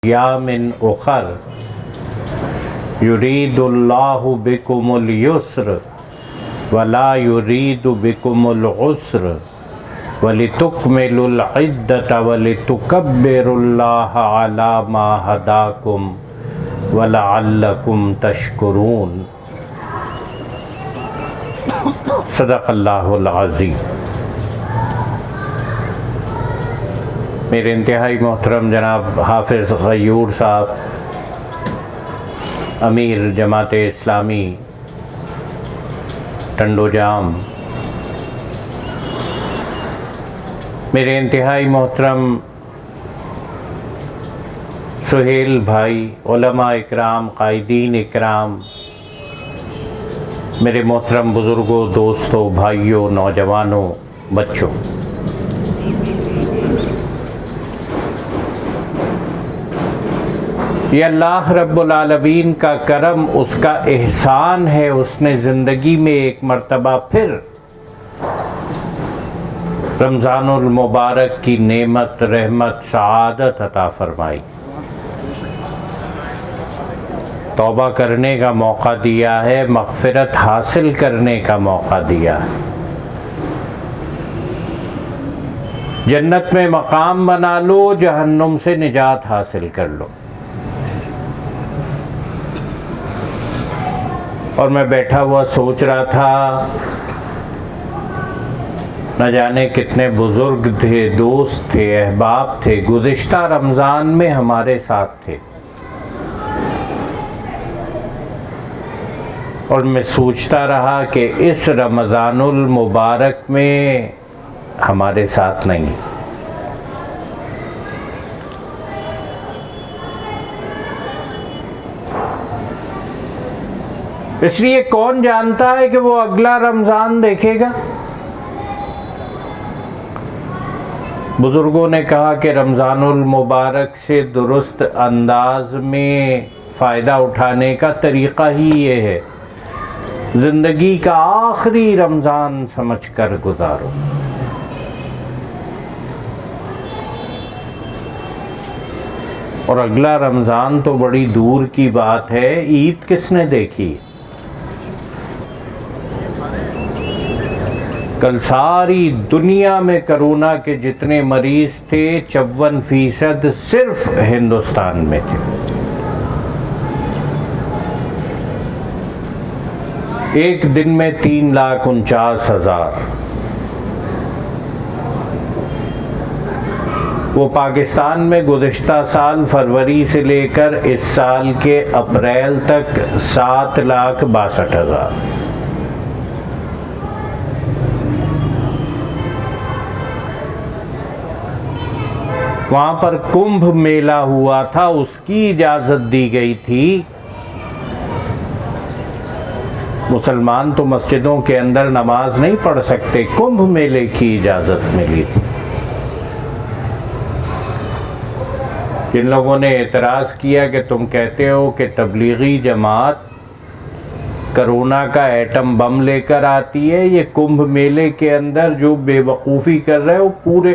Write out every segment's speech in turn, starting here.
यामिन उखर युरीदुल्लाहु बिकुमुल युस्र वला युरीदु बिकुमुल उस्र वलितुकमिलुल इद्दत वलितुकब्बिरुल्लाह अला मा हदाकुम वलअल्लकुम तशकुरून। सदक़ल्लाहुल अज़ीम। मेरे इंतहाई मोहतरम जनाब हाफिज़ ग़यूर साहब, अमीर जमात इस्लामी टंडोजाम, मेरे इंतहाई मोहतरम सुहेल भाई, उलमा इकराम, कायदीन इकराम, मेरे मोहतरम बुज़ुर्गों, दोस्तों, भाइयों, नौजवानों, बच्चों, ये अल्लाह रब्बुल आलमीन का करम, उसका एहसान है। उसने ज़िंदगी में एक मर्तबा फिर रमज़ानुल मुबारक की नेमत, रहमत, सआदत अता फ़रमाई, तौबा करने का मौका दिया है, मग़फ़िरत हासिल करने का मौका दिया है, जन्नत में मकाम बना लो, जहन्नुम से निजात हासिल कर लो। और मैं बैठा हुआ सोच रहा था, न जाने कितने बुज़ुर्ग थे, दोस्त थे, अहबाब थे, गुज़िश्ता रमज़ान में हमारे साथ थे। और मैं सोचता रहा कि इस रमज़ानुल मुबारक में हमारे साथ नहीं। इसलिए कौन जानता है कि वो अगला रमज़ान देखेगा। बुज़ुर्गों ने कहा कि रमज़ानुल मुबारक से दुरुस्त अंदाज में फ़ायदा उठाने का तरीक़ा ही ये है, ज़िंदगी का आखिरी रमज़ान समझकर गुजारो। और अगला रमज़ान तो बड़ी दूर की बात है, ईद किसने देखी। कल सारी दुनिया में कोरोना के जितने मरीज़ थे 54% सिर्फ हिंदुस्तान में थे। एक दिन में 3,49,000। वो पाकिस्तान में गुज़िश्ता साल फरवरी से लेकर इस साल के अप्रैल तक 7,62,000। वहाँ पर कुंभ मेला हुआ था, उसकी इजाज़त दी गई थी। मुसलमान तो मस्जिदों के अंदर नमाज नहीं पढ़ सकते, कुंभ मेले की इजाज़त मिली थी। जिन लोगों ने एतराज़ किया कि तुम कहते हो कि तबलीगी जमात कोरोना का एटम बम लेकर आती है, ये कुंभ मेले के अंदर जो बेवकूफ़ी कर रहे हो पूरे।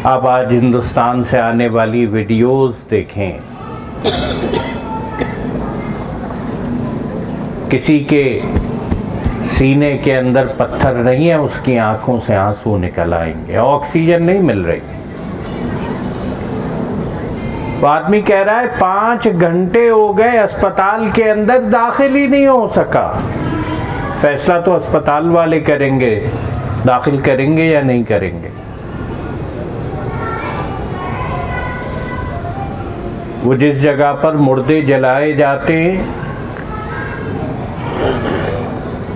आप आज हिंदुस्तान से आने वाली वीडियोस देखें, किसी के सीने के अंदर पत्थर नहीं है, उसकी आंखों से आंसू निकल आएंगे, ऑक्सीजन नहीं मिल रही। वो आदमी कह रहा है 5 घंटे हो गए अस्पताल के अंदर, दाखिल ही नहीं हो सका। फैसला तो अस्पताल वाले करेंगे, दाखिल करेंगे या नहीं करेंगे। वो जिस जगह पर मुर्दे जलाए जाते हैं,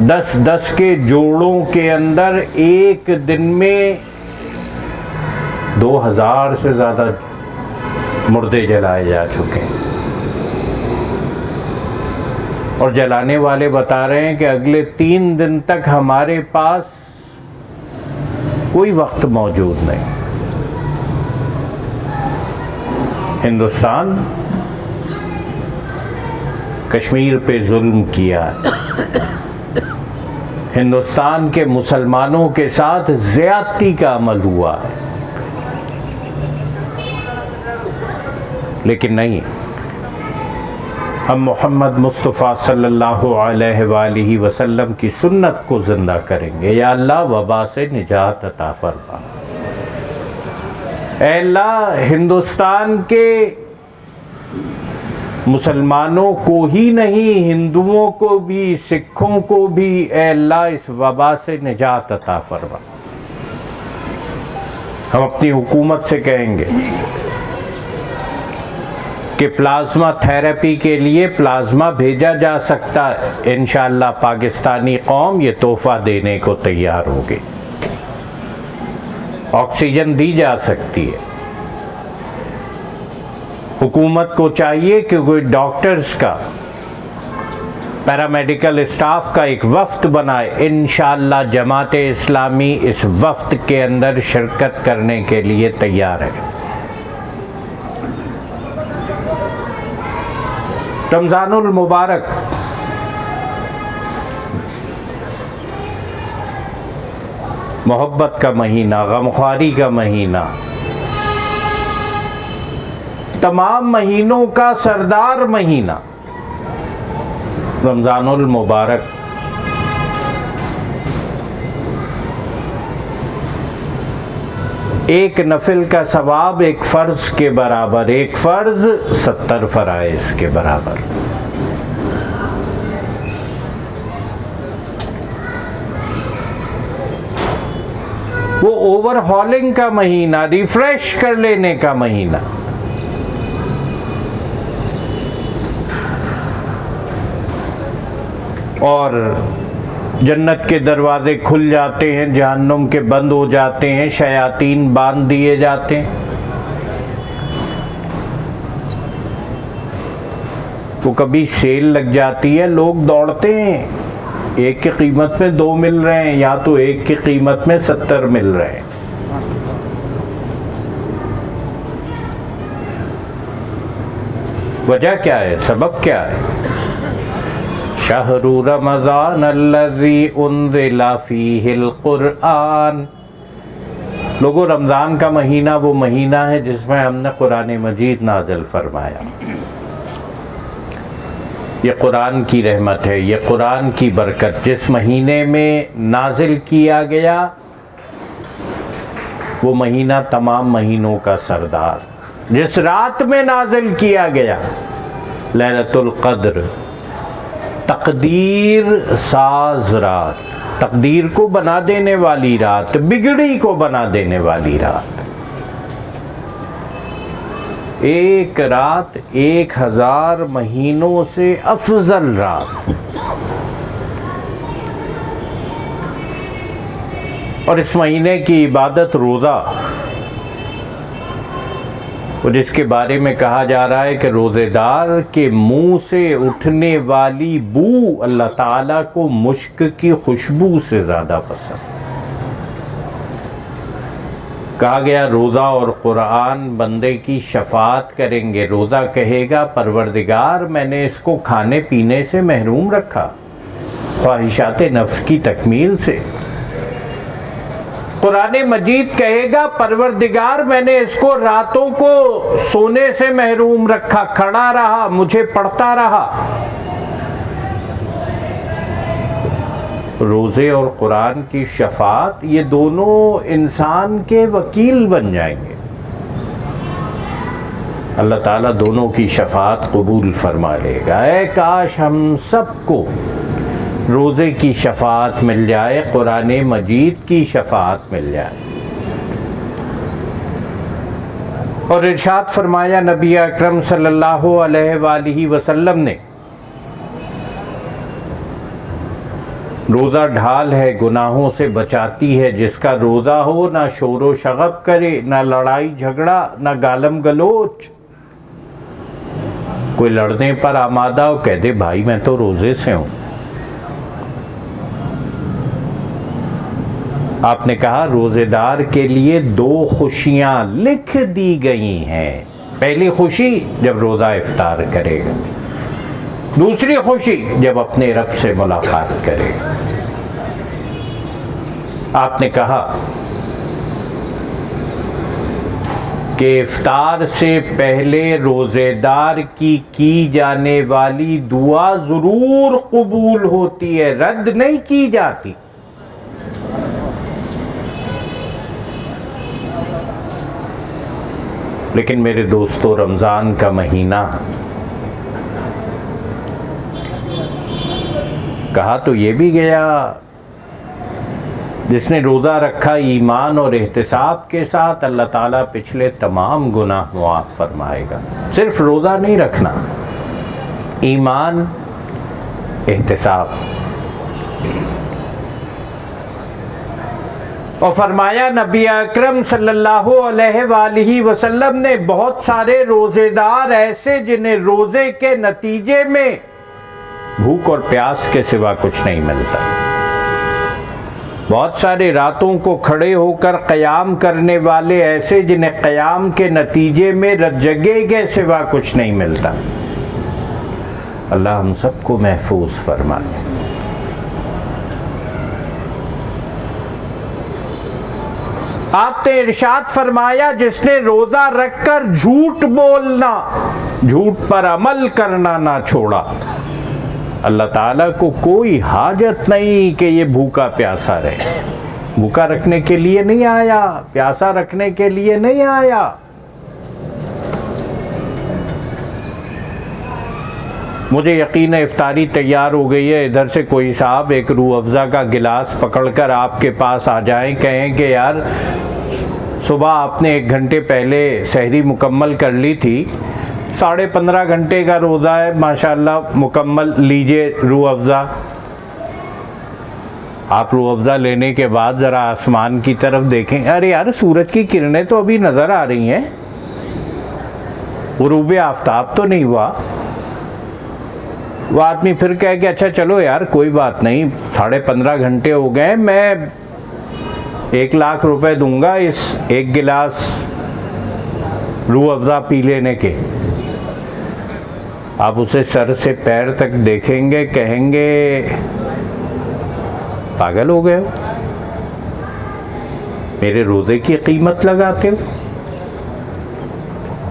10-10 के जोड़ों के अंदर एक दिन में 2000 से ज़्यादा मुर्दे जलाए जा चुके हैं। और जलाने वाले बता रहे हैं कि अगले 3 दिन तक हमारे पास कोई वक्त मौजूद नहीं। हिंदुस्तान कश्मीर पे जुल्म किया, हिंदुस्तान के मुसलमानों के साथ ज़्यादती का अमल हुआ है। लेकिन नहीं, हम मोहम्मद मुस्तफ़ा सल्लल्लाहु अलैहि वसल्लम की सुन्नत को ज़िंदा करेंगे। या अल्लाह वबा से निजात अता फरमा। ऐ अल्लाह हिंदुस्तान के मुसलमानों को ही नहीं, हिंदुओं को भी, सिखों को भी ऐ अल्लाह इस वबा से निजात अता फरमा। हम अपनी हुकूमत से कहेंगे कि प्लाज्मा थेरेपी के लिए प्लाज्मा भेजा जा सकता है। इंशाअल्लाह पाकिस्तानी कौम ये तोहफ़ा देने को तैयार होगी। ऑक्सीजन दी जा सकती है। हुकूमत को चाहिए कि कोई डॉक्टर्स का, पैरामेडिकल स्टाफ का एक वफ्द बनाए। इंशाअल्लाह जमाते इस्लामी इस वफ्द के अंदर शिरकत करने के लिए तैयार है। रमज़ानुल मुबारक मोहब्बत का महीना, गमख्वारी का महीना, तमाम महीनों का सरदार महीना रमज़ानुल मुबारक। एक नफिल का सवाब एक फ़र्ज़ के बराबर, एक फ़र्ज़ 70 फ़राइज़ के बराबर। वो ओवरहॉलिंग का महीना, रिफ्रेश कर लेने का महीना। और जन्नत के दरवाजे खुल जाते हैं, जहन्नुम के बंद हो जाते हैं, शयातीन बांध दिए जाते हैं। वो कभी सेल लग जाती है, लोग दौड़ते हैं, एक की कीमत में 2 मिल रहे हैं, या तो एक की कीमत में 70 मिल रहे हैं। वजह क्या है, सबब क्या है? शहरु रमज़ान अल्लज़ी उन्ज़िला फ़ीहिल क़ुरआन। लोगों, रमज़ान का महीना वो महीना है जिसमें हमने कुरान मजीद नाज़िल फरमाया। ये कुरान की रहमत है, ये कुरान की बरकत। जिस महीने में नाज़िल किया गया वो महीना तमाम महीनों का सरदार। जिस रात में नाज़िल किया गया लैलतुल क़द्र, तकदीर साज रात, तकदीर को बना देने वाली रात, बिगड़ी को बना देने वाली रात। एक रात 1000 महीनों से अफजल रात। और इस महीने की इबादत रोज़ा, और जिसके बारे में कहा जा रहा है कि रोज़ेदार के मुंह से उठने वाली बू अल्लाह ताला को मुश्क की खुशबू से ज़्यादा पसंद। कहा गया रोज़ा और कुरान बंदे की शफाअत करेंगे। रोज़ा कहेगा परवरदिगार मैंने इसको खाने पीने से महरूम रखा, ख्वाहिशात नफ्स की तकमील से। कुरान मजीद कहेगा परवरदिगार मैंने इसको रातों को सोने से महरूम रखा, खड़ा रहा, मुझे पढ़ता रहा। रोज़े और कुरान की शफाअत, ये दोनों इंसान के वकील बन जाएंगे। अल्लाह ताला दोनों की शफाअत कबूल फरमा लेगा। ऐ काश हम सबको रोज़े की शफाअत मिल जाए, कुरान मजीद की शफाअत मिल जाए। और इरशाद फरमाया नबी अकरम सल्लल्लाहु अलैहि वसल्लम ने, रोज़ा ढाल है, गुनाहों से बचाती है। जिसका रोज़ा हो ना शोरो शगब करे, ना लड़ाई झगड़ा, ना गालम गलोच। कोई लड़ने पर आमादा हो, कह दे भाई मैं तो रोज़े से हूँ। आपने कहा रोज़ेदार के लिए 2 खुशियाँ लिख दी गई हैं। पहली खुशी जब रोज़ा इफ्तार करेगा, दूसरी खुशी जब अपने रब से मुलाकात करेगा। आपने कहा कि इफ्तार से पहले रोज़ेदार की जाने वाली दुआ ज़रूर कबूल होती है, रद्द नहीं की जाती। लेकिन मेरे दोस्तों, रमज़ान का महीना कहा तो ये भी गया, जिसने रोज़ा रखा ईमान और एहतिसाब के साथ, अल्लाह ताला पिछले तमाम गुनाह मुआफ़ फरमाएगा। सिर्फ रोज़ा नहीं रखना, ईमान, एहतिसाब। और फरमाया नबी अकरम सल्लल्लाहु अलैहि वसल्लम ने, बहुत सारे रोज़ेदार ऐसे जिन्हें रोज़े के नतीजे में भूख और प्यास के सिवा कुछ नहीं मिलता। बहुत सारे रातों को खड़े होकर क़याम करने वाले ऐसे जिन्हें क़याम के नतीजे में रज्जगे के सिवा कुछ नहीं मिलता। अल्लाह हम सबको महफूज फरमाए। आपने इरशाद फरमाया, जिसने रोज़ा रखकर झूठ बोलना, झूठ पर अमल करना ना छोड़ा, अल्लाह ताला को कोई हाजत नहीं कि ये भूखा प्यासा रहे। भूखा रखने के लिए नहीं आया, प्यासा रखने के लिए नहीं आया। मुझे यकीन है इफ्तारी तैयार हो गई है। इधर से कोई साहब एक रूह अफ़ज़ा का गिलास पकड़कर आपके पास आ जाएं, कहें कि यार सुबह आपने 1 घंटे पहले सहरी मुकम्मल कर ली थी, 15.5 घंटे का रोज़ा है, माशाल्लाह मुकम्मल, लीजिए रूह अफ़ज़ा। आप रूह अफ़ज़ा लेने के बाद ज़रा आसमान की तरफ देखें, अरे यार सूरज की किरणें तो अभी नज़र आ रही हैं, ग़ुरूब आफ्ताब तो नहीं हुआ। वो आदमी फिर कहे कि अच्छा चलो यार कोई बात नहीं, 15.5 घंटे हो गए, मैं 1 लाख रुपए दूंगा इस 1 गिलास रूह अफ़ज़ा पी लेने के। आप उसे सर से पैर तक देखेंगे, कहेंगे पागल हो गए हो, मेरे रोज़े की कीमत लगाते हो।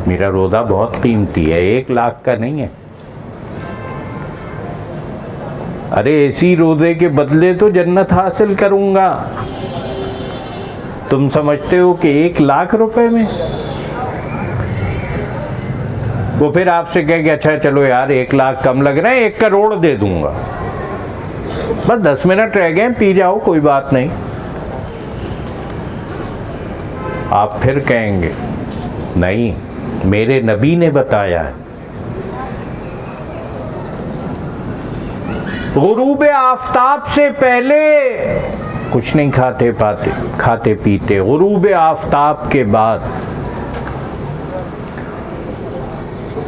मेरा रोज़ा बहुत कीमती है, 1 लाख का नहीं है। अरे इसी रोज़े के बदले तो जन्नत हासिल करूंगा, तुम समझते हो कि 1 लाख रुपए में? वो फिर आपसे कहेंगे अच्छा चलो यार 1 लाख कम लग रहा है, 1 करोड़ दे दूंगा, बस 10 मिनट रह गए, पी जाओ कोई बात नहीं। आप फिर कहेंगे नहीं, मेरे नबी ने बताया है, ग़ुरूब आफ्ताब से पहले कुछ नहीं खाते पीते, ग़ुरूब आफ्ताब के बाद।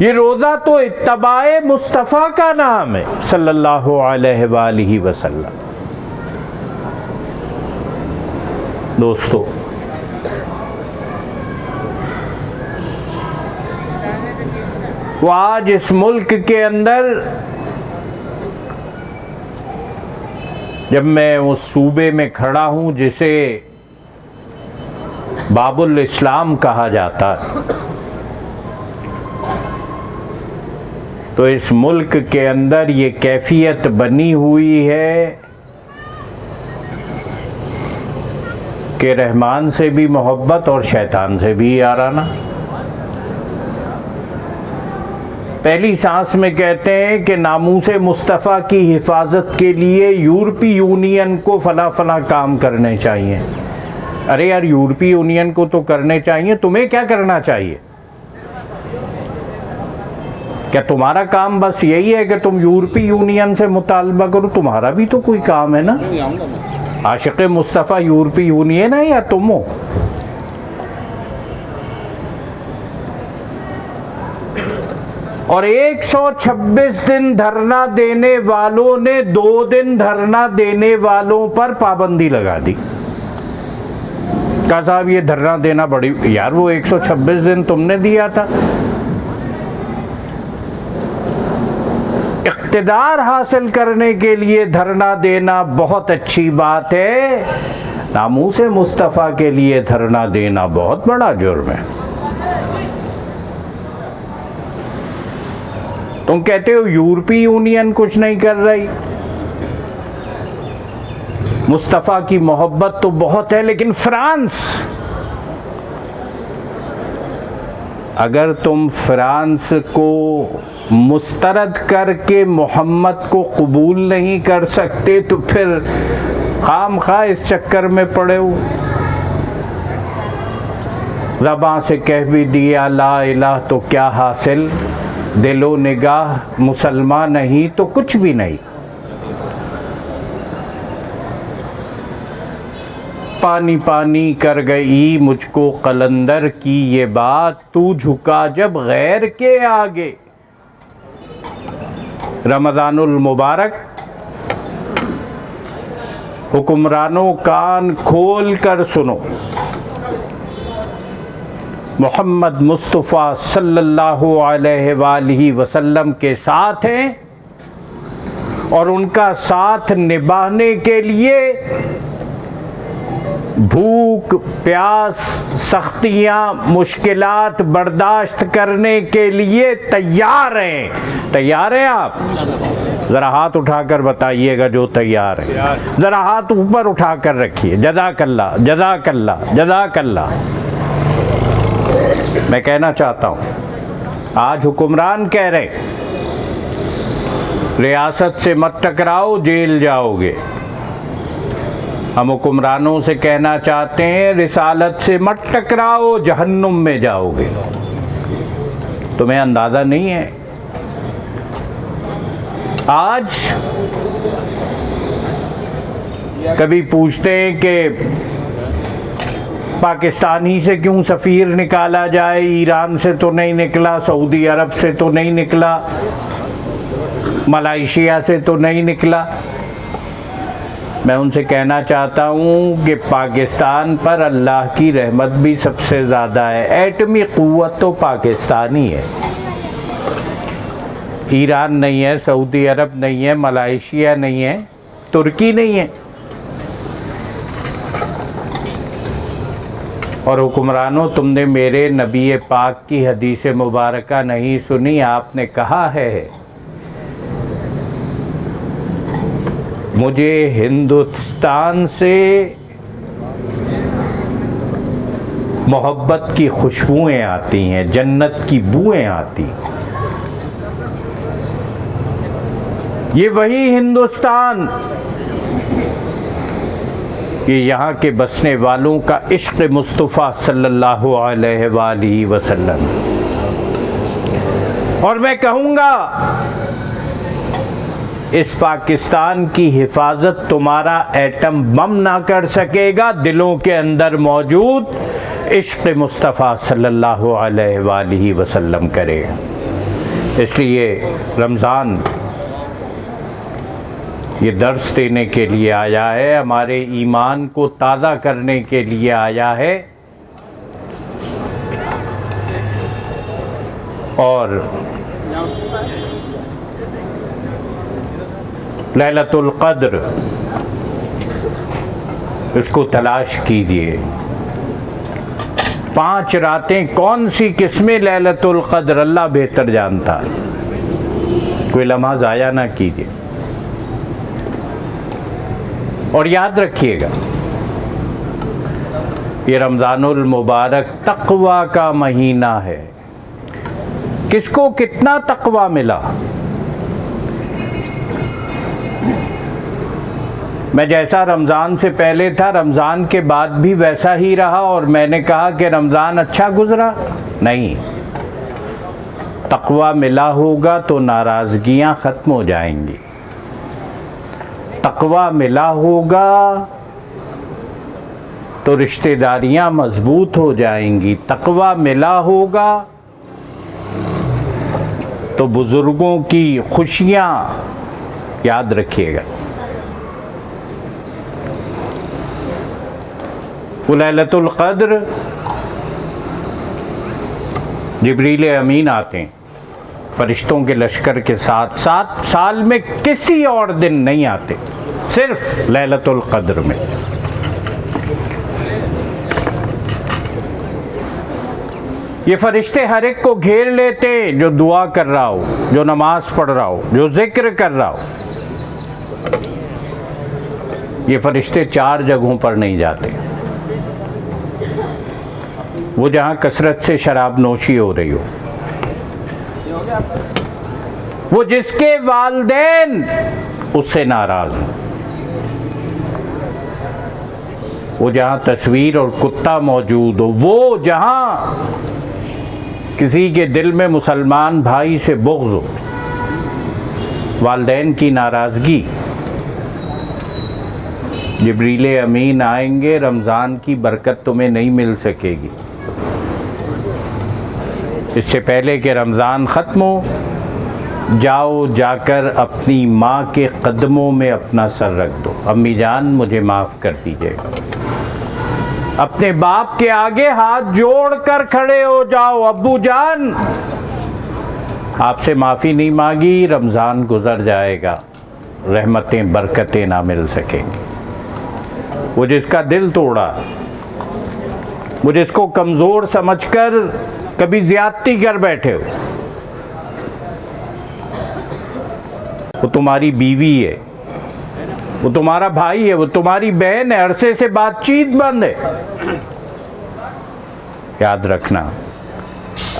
ये रोज़ा तो इत्तबाए मुस्तफ़ा का नाम है सल्लल्लाहु अलैहि वसल्लम। दोस्तों, वो आज इस मुल्क के अंदर, जब मैं उस सूबे में खड़ा हूँ जिसे बाबुल इस्लाम कहा जाता है, तो इस मुल्क के अंदर ये कैफियत बनी हुई है कि रहमान से भी मोहब्बत और शैतान से भी याराना। पहली सांस में कहते हैं कि नामूसे मुस्तफ़ा की हिफाजत के लिए यूरोपीय यूनियन को फला काम करने चाहिए। अरे यार यूरोपीय यूनियन को तो करने चाहिए, तुम्हें क्या करना चाहिए? क्या तुम्हारा काम बस यही है कि तुम यूरोपीय यूनियन से मुतालबा करो? तुम्हारा भी तो कोई काम है ना। आशिक़ मुस्तफ़ा यूरोपीय यूनियन है या तुम हो? और 126 दिन धरना देने वालों ने 2 दिन धरना देने वालों पर पाबंदी लगा दी। कहा साहब ये धरना देना बड़ी, यार वो 126 दिन तुमने दिया था। इक़्तिदार हासिल करने के लिए धरना देना बहुत अच्छी बात है, नामूसे मुस्तफ़ा के लिए धरना देना बहुत बड़ा जुर्म है। तुम कहते हो यूरोपीय यूनियन कुछ नहीं कर रही। मुस्तफ़ा की मोहब्बत तो बहुत है, लेकिन फ्रांस, अगर तुम फ्रांस को मुस्तरद करके मोहम्मद को कबूल नहीं कर सकते तो फिर खामखा इस चक्कर में पड़े हो। ज़बां से कह भी दिया ला इलाह तो क्या हासिल, दिलो निगाह मुसलमान नहीं तो कुछ भी नहीं। पानी पानी कर गई मुझको कलंदर की ये बात, तू झुका जब गैर के आगे। रमज़ानुल मुबारक, हुक्मरानों कान खोल कर सुनो, मोहम्मद मुस्तफ़ा सल्लल्लाहु अलैहि वसल्लम के साथ हैं और उनका साथ निभाने के लिए भूख प्यास सख्तियाँ मुश्किलात बर्दाश्त करने के लिए तैयार हैं। तैयार हैं आप? ज़रा हाथ उठाकर बताइएगा जो तैयार है। ज़रा हाथ ऊपर उठाकर रखिए। जज़ाकल्लाह जज़ाकल्लाह जज़ाकल्लाह। मैं कहना चाहता हूँ, आज हुक्मरान कह रहे रियासत से मत टकराओ जेल जाओगे। हम हुक्मरानों से कहना चाहते हैं रिसालत से मत टकराओ जहन्नुम में जाओगे। तुम्हें अंदाज़ा नहीं है, आज कभी पूछते हैं कि पाकिस्तानी से क्यों सफ़ीर निकाला जाए, ईरान से तो नहीं निकला, सऊदी अरब से तो नहीं निकला, मलेशिया से तो नहीं निकला। मैं उनसे कहना चाहता हूँ कि पाकिस्तान पर अल्लाह की रहमत भी सबसे ज़्यादा है। एटमी क़ुव्वत तो पाकिस्तानी है, ईरान नहीं है, सऊदी अरब नहीं है, मलेशिया नहीं है, तुर्की नहीं है। और हुक्मरानों, तुमने मेरे नबी पाक की हदीस मुबारक नहीं सुनी। आपने कहा है मुझे हिंदुस्तान से मोहब्बत की खुशबुएं आती हैं, जन्नत की बुएं आती। ये वही हिंदुस्तान, ये यहाँ के बसने वालों का इश्क़ मुस्तफ़ा सल्लल्लाहु अलैहि वसल्लम। और मैं कहूँगा इस पाकिस्तान की हिफाजत तुम्हारा एटम बम ना कर सकेगा, दिलों के अंदर मौजूद इश्क़ मुस्तफ़ा सल्लल्लाहु अलैहि वसल्लम करेगा। इसलिए रमज़ान ये दर्स देने के लिए आया है, हमारे ईमान को ताज़ा करने के लिए आया है। और लैलतुल क़द्र, इसको तलाश कीजिए। 5 रातें कौन सी किस्में लैलतुल क़द्र, अल्लाह बेहतर जानता है। कोई लम्हा ज़ाया ना कीजिए। और याद रखिएगा, ये रमज़ानुल मुबारक तक़वा का महीना है। किसको कितना तक़वा मिला? मैं जैसा रमज़ान से पहले था, रमज़ान के बाद भी वैसा ही रहा। और मैंने कहा कि रमज़ान अच्छा गुज़रा? नहीं। तक़वा मिला होगा तो नाराज़गियाँ ख़त्म हो जाएंगी। तक़वा मिला होगा तो रिश्तेदारियाँ मज़बूत हो जाएंगी। तक़वा मिला होगा तो बुज़ुर्गों की खुशियाँ याद रखिएगा। लैलतुल क़द्र जिब्रील अमीन आते हैं फरिश्तों के लश्कर के साथ साथ, साल में किसी और दिन नहीं आते, सिर्फ लैलतुल क़द्र में। ये फरिश्ते हर एक को घेर लेते जो दुआ कर रहा हो, जो नमाज पढ़ रहा हो, जो जिक्र कर रहा हो। ये फरिश्ते 4 जगहों पर नहीं जाते। वो जहाँ कसरत से शराब नोशी हो रही हो, वो जिसके वालिदैन उससे नाराज हो, वो जहाँ तस्वीर और कुत्ता मौजूद हो, वो जहाँ किसी के दिल में मुसलमान भाई से बुग़्ज़ हो, वालिदैन की नाराज़गी। जिब्रील अमीन आएंगे, रमज़ान की बरकत तुम्हें नहीं मिल सकेगी। इससे पहले कि रमज़ान ख़त्म हो, जाओ जाकर अपनी माँ के कदमों में अपना सर रख दो। अम्मी जान मुझे माफ़ कर दीजिएगा। अपने बाप के आगे हाथ जोड़कर खड़े हो जाओ, अब्बू जान आपसे माफ़ी नहीं मांगी, रमज़ान गुज़र जाएगा, रहमतें बरकतें ना मिल सकेंगी। वो जिसका दिल तोड़ा, वो जिसको कमज़ोर समझकर कभी ज़्यादती कर बैठे हो, वो तुम्हारी बीवी है, वो तुम्हारा भाई है, वो तुम्हारी बहन है, अरसे से बातचीत बंद है। याद रखना,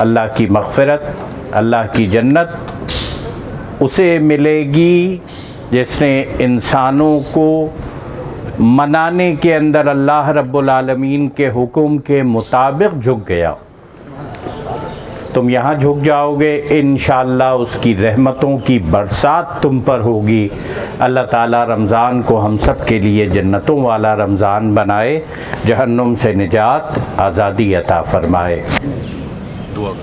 अल्लाह की मग़फ़िरत, अल्लाह की जन्नत उसे मिलेगी जिसने इंसानों को मनाने के अंदर अल्लाह रब्बुल आलमीन के हुक्म के मुताबिक झुक गया। तुम यहाँ झुक जाओगे, इंशाअल्लाह उसकी रहमतों की बरसात तुम पर होगी। अल्लाह ताला रमज़ान को हम सब के लिए जन्नतों वाला रमज़ान बनाए, जहन्नुम से निजात, आज़ादी अता फ़रमाए। दुआ